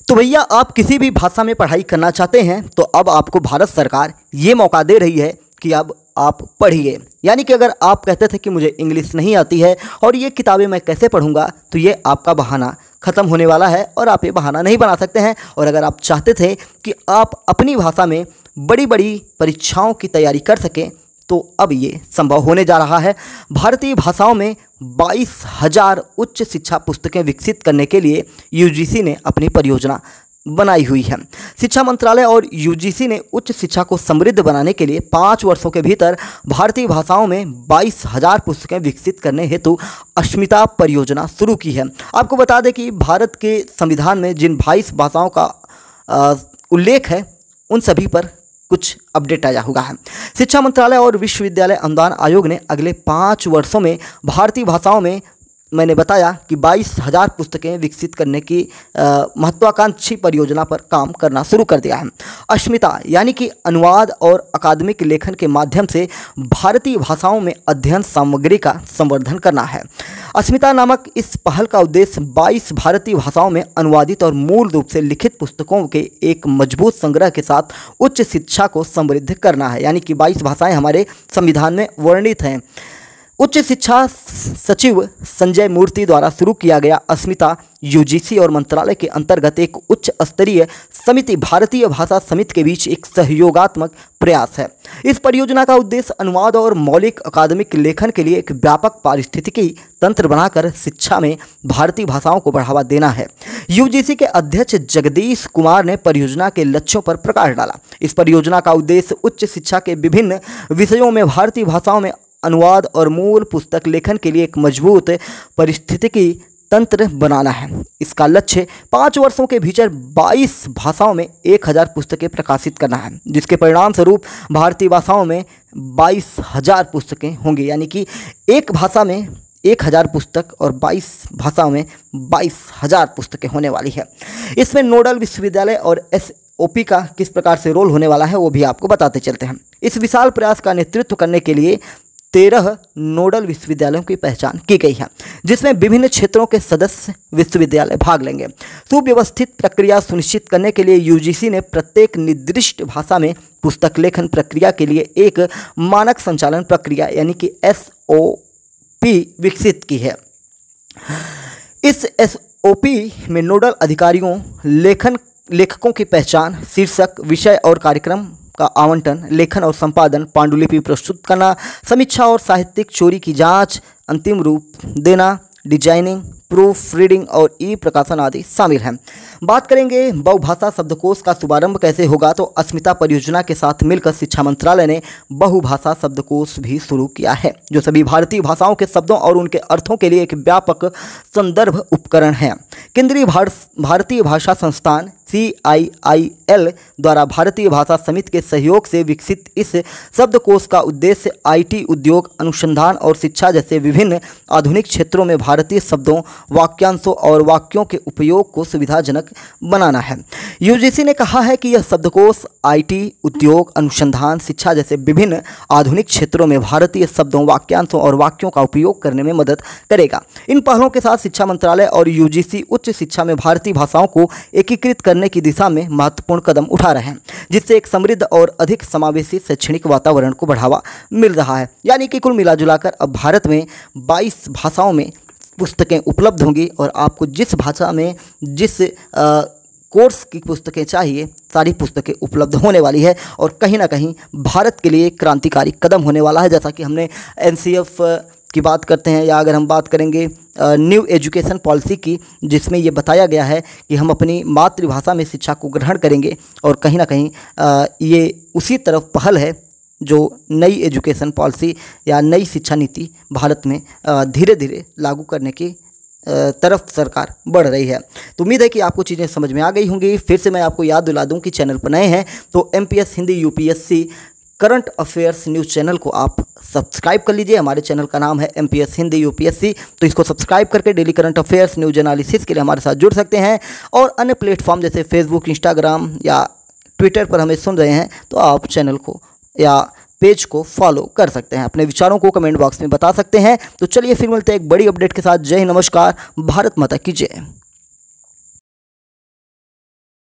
तो भैया आप किसी भी भाषा में पढ़ाई करना चाहते हैं तो अब आपको भारत सरकार ये मौका दे रही है कि अब आप पढ़िए। यानी कि अगर आप कहते थे कि मुझे इंग्लिश नहीं आती है और ये किताबें मैं कैसे पढ़ूंगा, तो ये आपका बहाना ख़त्म होने वाला है और आप ये बहाना नहीं बना सकते हैं। और अगर आप चाहते थे कि आप अपनी भाषा में बड़ी बड़ी परीक्षाओं की तैयारी कर सकें तो अब ये संभव होने जा रहा है। भारतीय भाषाओं में 22,000 उच्च शिक्षा पुस्तकें विकसित करने के लिए यूजीसी ने अपनी परियोजना बनाई हुई है। शिक्षा मंत्रालय और यूजीसी ने उच्च शिक्षा को समृद्ध बनाने के लिए 5 वर्षों के भीतर भारतीय भाषाओं में 22,000 पुस्तकें विकसित करने हेतु अस्मिता परियोजना शुरू की है। आपको बता दें कि भारत के संविधान में जिन 22 भाषाओं का उल्लेख है उन सभी पर कुछ अपडेट आया हुआ है। शिक्षा मंत्रालय और विश्वविद्यालय अनुदान आयोग ने अगले 5 वर्षों में भारतीय भाषाओं में मैंने बताया कि 22,000 पुस्तकें विकसित करने की महत्वाकांक्षी परियोजना पर काम करना शुरू कर दिया है। अस्मिता यानी कि अनुवाद और अकादमिक लेखन के माध्यम से भारतीय भाषाओं में अध्ययन सामग्री का संवर्धन करना है। अस्मिता नामक इस पहल का उद्देश्य 22 भारतीय भाषाओं में अनुवादित और मूल रूप से लिखित पुस्तकों के एक मजबूत संग्रह के साथ उच्च शिक्षा को समृद्ध करना है। यानी कि 22 भाषाएं हमारे संविधान में वर्णित हैं। उच्च शिक्षा सचिव संजय मूर्ति द्वारा शुरू किया गया अस्मिता यूजीसी और मंत्रालय के अंतर्गत एक उच्च स्तरीय समिति भारतीय भाषा समिति के बीच एक सहयोगात्मक प्रयास है। इस परियोजना का उद्देश्य अनुवाद और मौलिक अकादमिक लेखन के लिए एक व्यापक पारिस्थितिकी तंत्र बनाकर शिक्षा में भारतीय भाषाओं को बढ़ावा देना है। यूजीसी के अध्यक्ष जगदीश कुमार ने परियोजना के लक्ष्यों पर प्रकाश डाला। इस परियोजना का उद्देश्य उच्च शिक्षा के विभिन्न विषयों में भारतीय भाषाओं में अनुवाद और मूल पुस्तक लेखन के लिए एक मजबूत परिस्थितिकी तंत्र बनाना है। इसका लक्ष्य 5 वर्षों के भीतर 22 भाषाओं में 1,000 पुस्तकें प्रकाशित करना है, जिसके परिणाम स्वरूप भारतीय भाषाओं में 22,000 पुस्तकें होंगी। यानी कि एक भाषा में 1,000 पुस्तक और 22 भाषाओं में 22,000 पुस्तकें होने वाली है। इसमें नोडल विश्वविद्यालय और SOP का किस प्रकार से रोल होने वाला है वो भी आपको बताते चलते हैं। इस विशाल प्रयास का नेतृत्व करने के लिए 13 नोडल विश्वविद्यालयों की पहचान की गई है, जिसमें विभिन्न क्षेत्रों के सदस्य विश्वविद्यालय भाग लेंगे। सुव्यवस्थित प्रक्रिया सुनिश्चित करने के लिए यूजीसी ने प्रत्येक निर्दिष्ट भाषा में पुस्तक लेखन प्रक्रिया के लिए एक मानक संचालन प्रक्रिया यानी कि SOP विकसित की है। इस SOP में नोडल अधिकारियों, लेखकों की पहचान, शीर्षक, विषय और कार्यक्रम का आवंटन, लेखन और संपादन, पांडुलिपि प्रस्तुत करना, समीक्षा और साहित्यिक चोरी की जांच, अंतिम रूप देना, डिजाइनिंग, प्रूफ रीडिंग और प्रकाशन आदि शामिल हैं। बात करेंगे बहुभाषा शब्दकोश का शुभारंभ कैसे होगा, तो अस्मिता परियोजना के साथ मिलकर शिक्षा मंत्रालय ने बहुभाषा शब्दकोश भी शुरू किया है, जो सभी भारतीय भाषाओं के शब्दों और उनके अर्थों के लिए एक व्यापक संदर्भ उपकरण है। केंद्रीय भारतीय भाषा संस्थान CIIL द्वारा भारतीय भाषा समिति के सहयोग से विकसित इस शब्दकोश का उद्देश्य IT उद्योग, अनुसंधान और शिक्षा जैसे विभिन्न आधुनिक क्षेत्रों में भारतीय शब्दों, वाक्यांशों और वाक्यों के उपयोग को सुविधाजनक बनाना है। यूजीसी ने कहा है कि यह शब्दकोश IT उद्योग, अनुसंधान, शिक्षा जैसे विभिन्न आधुनिक क्षेत्रों में भारतीय शब्दों, वाक्यांशों और वाक्यों का उपयोग करने में मदद करेगा। इन पहलों के साथ शिक्षा मंत्रालय और यूजीसी उच्च शिक्षा में भारतीय भाषाओं को एकीकृत करने की दिशा में महत्वपूर्ण कदम उठा रहे हैं, जिससे एक समृद्ध और अधिक समावेशी शैक्षणिक वातावरण को बढ़ावा मिल रहा है। यानी कि कुल मिलाजुलाकर अब भारत में 22 भाषाओं में पुस्तकें उपलब्ध होंगी और आपको जिस भाषा में जिस कोर्स की पुस्तकें चाहिए सारी पुस्तकें उपलब्ध होने वाली है और कहीं ना कहीं भारत के लिए क्रांतिकारी कदम होने वाला है। जैसा कि हमने NCF की बात करते हैं या अगर हम बात करेंगे न्यू एजुकेशन पॉलिसी की, जिसमें ये बताया गया है कि हम अपनी मातृभाषा में शिक्षा को ग्रहण करेंगे और कहीं ना कहीं ये उसी तरफ पहल है जो नई एजुकेशन पॉलिसी या नई शिक्षा नीति भारत में धीरे धीरे लागू करने की तरफ सरकार बढ़ रही है। तो उम्मीद है कि आपको चीज़ें समझ में आ गई होंगी। फिर से मैं आपको याद दिला दूं कि चैनल पर नए हैं तो MPS Hindi UPSC current affairs news channel को आप सब्सक्राइब कर लीजिए। हमारे चैनल का नाम है MPS हिंदी UPSC, तो इसको सब्सक्राइब करके daily current affairs news analysis के लिए हमारे साथ जुड़ सकते हैं। और अन्य प्लेटफॉर्म जैसे फेसबुक, इंस्टाग्राम या ट्विटर पर हमें सुन रहे हैं तो आप चैनल को या पेज को फॉलो कर सकते हैं। अपने विचारों को कमेंट बॉक्स में बता सकते हैं। तो चलिए फिर मिलते हैं एक बड़ी अपडेट के साथ। जय हिंद, नमस्कार, भारत माता की जय।